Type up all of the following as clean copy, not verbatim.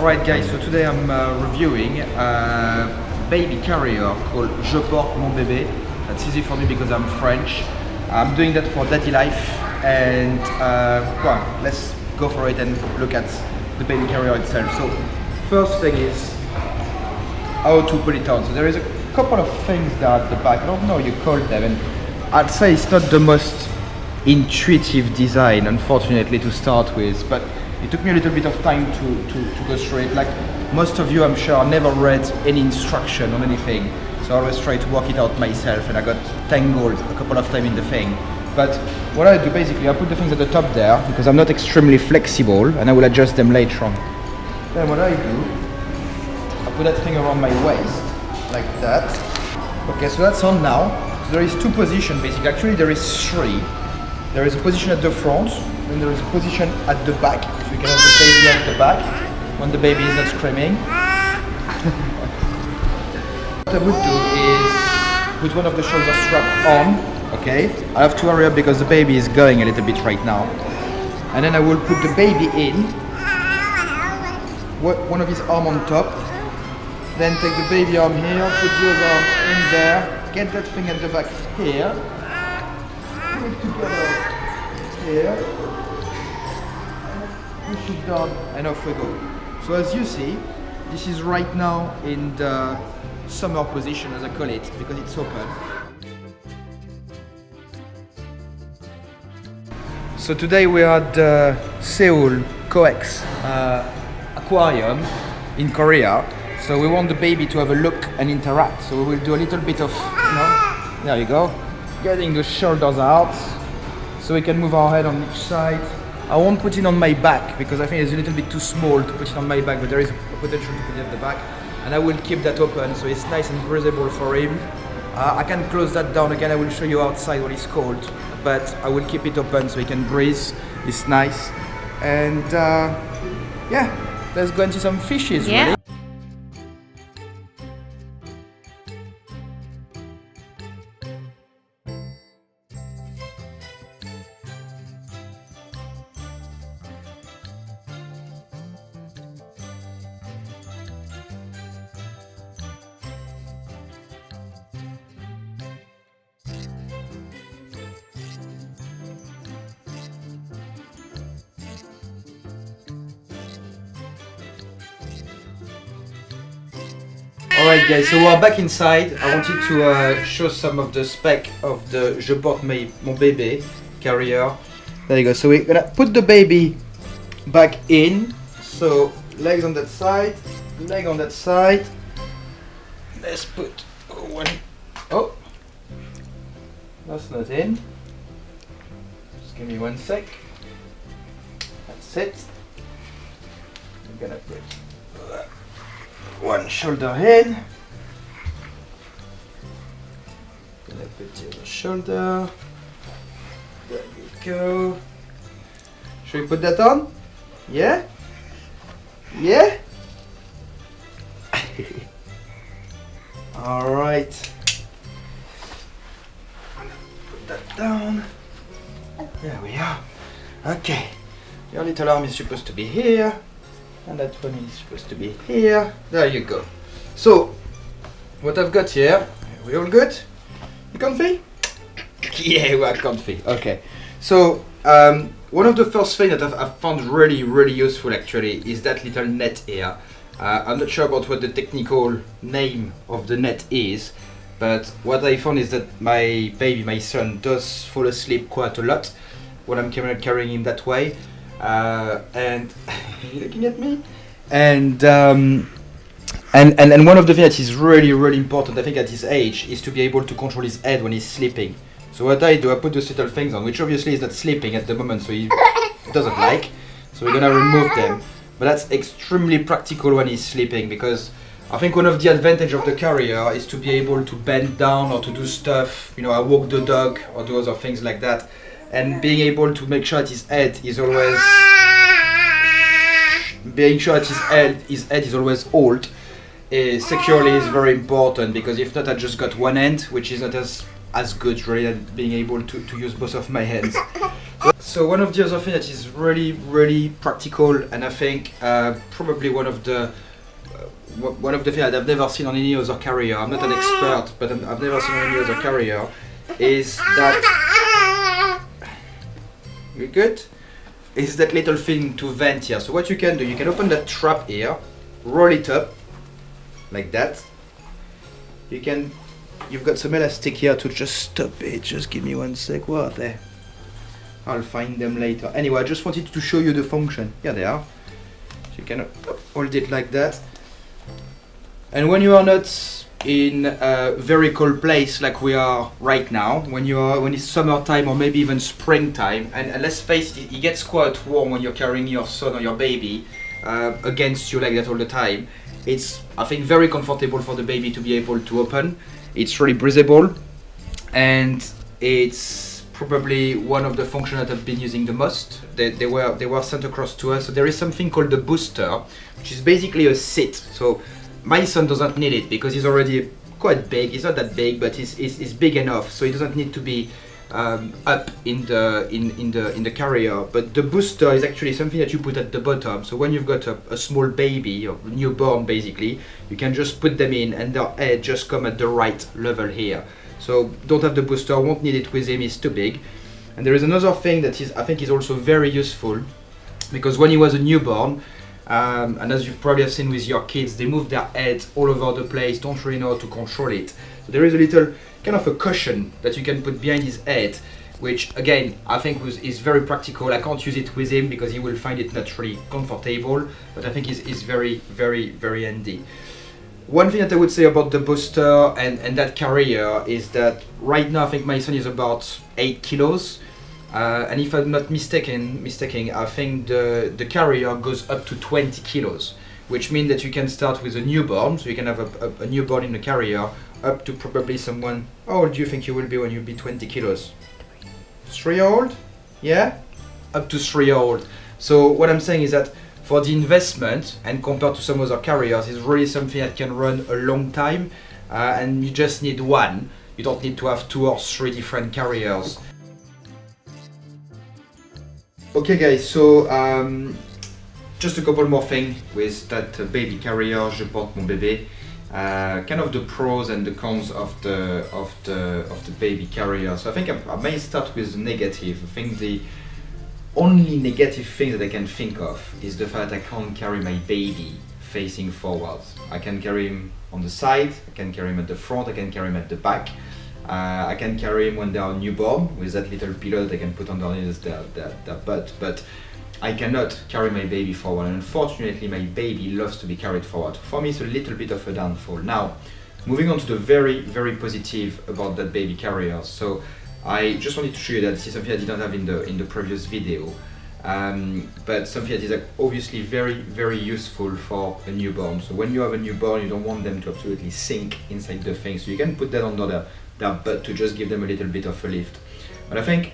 Alright guys, so today I'm reviewing a baby carrier called Porte Mon Bebe. That's easy for me because I'm French. I'm doing that for DaddiLife, and well, let's go for it and look at the baby carrier itself. So first thing is how to put it on. So there is a couple of things there at the back. I don't know how you call them, and I'd say it's not the most intuitive design, unfortunately, to start with, but it took me a little bit of time to go through it. Like most of you, I'm sure, never read any instruction on anything, so I always try to work it out myself, and I got tangled a couple of times in the thing. But what I do basically, I put the things at the top there because I'm not extremely flexible, and I will adjust them later on. Then what I do, I put that thing around my waist like that. Okay, so that's on now. So there is two positions basically. Actually, there is three. There is a position at the front, then there is a position at the back, so you can have the baby at the back when the baby is not screaming. What I would do is put one of the shoulder straps on, okay? I have to hurry up because the baby is going a little bit right now. And then I will put the baby in, one of his arms on top, then take the baby arm here, put the other arm in there, get that thing at the back here, put it together here, push it down, and off we go. So as you see, this is right now in the summer position, as I call it, because it's open. So today we are at the Seoul Coex aquarium in Korea. So we want the baby to have a look and interact. So we will do a little bit of, there you go, getting the shoulders out, so we can move our head on each side. I won't put it on my back because I think it's a little bit too small to put it on my back, but there is a potential to put it at the back. And I will keep that open so it's nice and breathable for him. I can close that down again. I will show you outside what it's cold, but I will keep it open so he can breathe. It's nice. And yeah, let's go and see some fishes. Yeah. Really. Alright guys, so we're back inside. I wanted to show some of the spec of the Porte Mon Bebe carrier. There you go. So we're gonna put the baby back in. So legs on that side, leg on that side. Let's put one. Oh, that's not in. Just give me 1 sec. That's it. I'm gonna put one shoulder head. Gonna put the other shoulder. There you go. Should we put that on? Yeah? Yeah? Alright. Put that down. There we are. Okay. Your little arm is supposed to be here. And that one is supposed to be here. There you go. So, what I've got here, are we all good? You comfy? Yeah, we are comfy. Okay. So, one of the first things that I've found really useful actually is that little net here. I'm not sure about what the technical name of the net is, but what I found is that my baby, my son, does fall asleep quite a lot when I'm carrying him that way. And looking at me, and one of the things that is really important, I think, at his age, is to be able to control his head when he's sleeping. So what I do, I put those little things on, which obviously is not sleeping at the moment, so he doesn't like. So we're gonna remove them, but that's extremely practical when he's sleeping, because I think one of the advantages of the carrier is to be able to bend down or to do stuff. I walk the dog or do other things like that. And being able to make sure that his head is always hold securely is very important, because if not, I just got one hand, which is not as good really, at being able to use both of my hands. So So one of the other things that is really practical, and I think probably one of the things that I've never seen on any other carrier, I'm not an expert, but I've never seen on any other carrier, is that, you good? Is that little thing to vent here. So what you can do, you can open that trap here, roll it up, like that. You've got some elastic here to just stop it. Just give me 1 sec. What there? I'll find them later. Anyway, I just wanted to show you the function. Here they are. So you can hold it like that. And when you are not in a very cold place like we are right now, when it's summertime or maybe even springtime, and let's face it, it gets quite warm when you're carrying your son or your baby against you like that all the time. It's, I think, very comfortable for the baby to be able to open. It's really breathable, and it's probably one of the functions that I've been using the most. They were sent across to us. So there is something called the booster, which is basically a seat. So my son doesn't need it because he's already quite big. He's not that big, but he's big enough, so he doesn't need to be up in the carrier. But the booster is actually something that you put at the bottom. So when you've got a small baby or newborn, basically, you can just put them in, and their head just come at the right level here. So don't have the booster, won't need it with him, he's too big. And there is another thing that I think is also very useful, because when he was a newborn, and as you probably have seen with your kids, they move their heads all over the place, don't really know how to control it. So there is a little kind of a cushion that you can put behind his head, which again I think is very practical. I can't use it with him because he will find it not really comfortable, but I think it's very handy. One thing that I would say about the booster and that carrier is that right now I think my son is about 8 kilos. And if I'm not mistaken, I think the carrier goes up to 20 kilos, which means that you can start with a newborn, so you can have a newborn in the carrier, up to probably someone. How old do you think you will be when you be 20 kilos? 3-year-old? Yeah? Up to 3-year-old. So what I'm saying is that for the investment, and compared to some other carriers, it's really something that can run a long time, and you just need one. You don't need to have 2 or 3 different carriers. Okay guys, so just a couple more things with that baby carrier, Je Porte Mon Bebe. Kind of the pros and the cons of the baby carrier. So I think I may start with the negative. I think the only negative thing that I can think of is the fact that I can't carry my baby facing forwards. I can carry him on the side, I can carry him at the front, I can carry him at the back. I can carry him when they are newborn with that little pillow that I can put underneath their butt, but I cannot carry my baby forward, and unfortunately my baby loves to be carried forward. For me it's a little bit of a downfall. Now, moving on to the very positive about that baby carrier. So I just wanted to show you that this is something I didn't have in the previous video, but something that is obviously very useful for a newborn. So when you have a newborn, you don't want them to absolutely sink inside the thing, so you can put that under their butt to just give them a little bit of a lift. But I think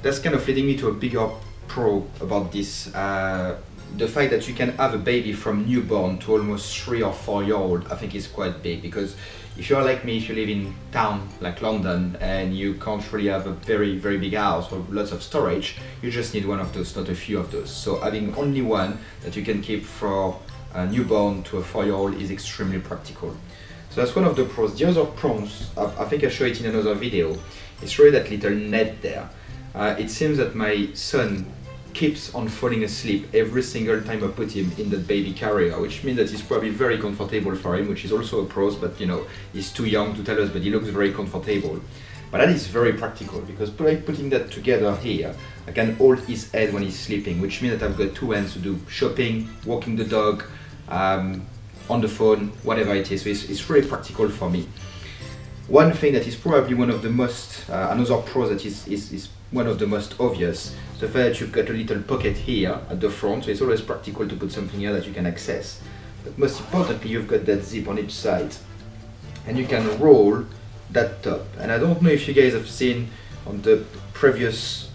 that's kind of leading me to a bigger pro about this. The fact that you can have a baby from newborn to almost 3 or 4-year-old, I think is quite big, because if you're like me, if you live in town like London and you can't really have a very big house or lots of storage, you just need one of those, not a few of those. So having only one that you can keep for a newborn to a 4-year-old is extremely practical. So that's one of the pros. The other pros, I think I show it in another video, it's really that little net there. It seems that my son keeps on falling asleep every single time I put him in that baby carrier, which means that it's probably very comfortable for him, which is also a pros, but you know, he's too young to tell us, but he looks very comfortable. But that is very practical, because by putting that together here, I can hold his head when he's sleeping, which means that I've got 2 hands to do shopping, walking the dog, on the phone, whatever it is. So it's really practical for me. One thing that is probably one of the most, another pro that is one of the most obvious, is the fact that you've got a little pocket here at the front, so it's always practical to put something here that you can access. But most importantly, you've got that zip on each side, and you can roll that top. And I don't know if you guys have seen on the previous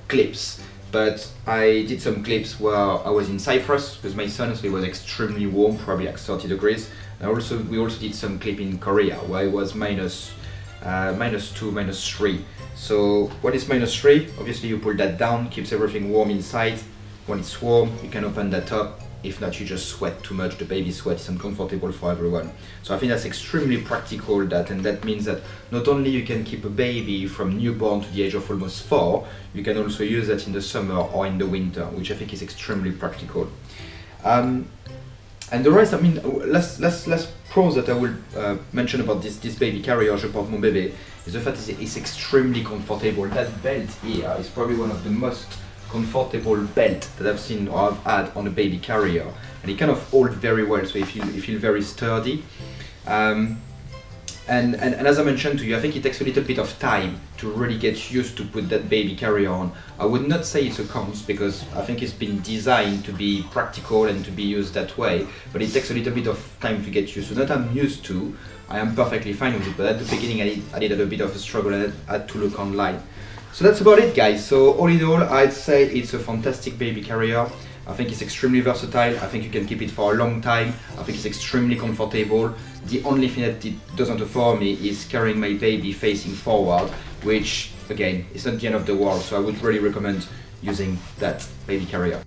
clips, but I did some clips where I was in Cyprus with my son, so it was extremely warm, probably like 30 degrees. And we also did some clip in Korea where it was -2, -3. So when it's -3, obviously you pull that down, keeps everything warm inside. When it's warm, you can open that up. If not, you just sweat too much, the baby sweat is uncomfortable for everyone. So I think that's extremely practical, and that means that not only you can keep a baby from newborn to the age of almost 4, you can also use that in the summer or in the winter, which I think is extremely practical. And the rest, I mean, last pros that I will mention about this baby carrier, Je Porte Mon Bebe, is the fact that it's extremely comfortable. That belt here is probably one of the most comfortable belt that I've seen or I've had on a baby carrier, and it kind of holds very well, so you feel very sturdy. And as I mentioned to you, I think it takes a little bit of time to really get used to put that baby carrier on. I would not say it's a cons, because I think it's been designed to be practical and to be used that way, but it takes a little bit of time to get used to. That I'm used to, I am perfectly fine with it, but at the beginning I did have a bit of a struggle and I had to look online. So that's about it, guys. So all in all, I'd say it's a fantastic baby carrier. I think it's extremely versatile. I think you can keep it for a long time. I think it's extremely comfortable. The only thing that it doesn't offer me is carrying my baby facing forward, which again is not the end of the world, so I would really recommend using that baby carrier.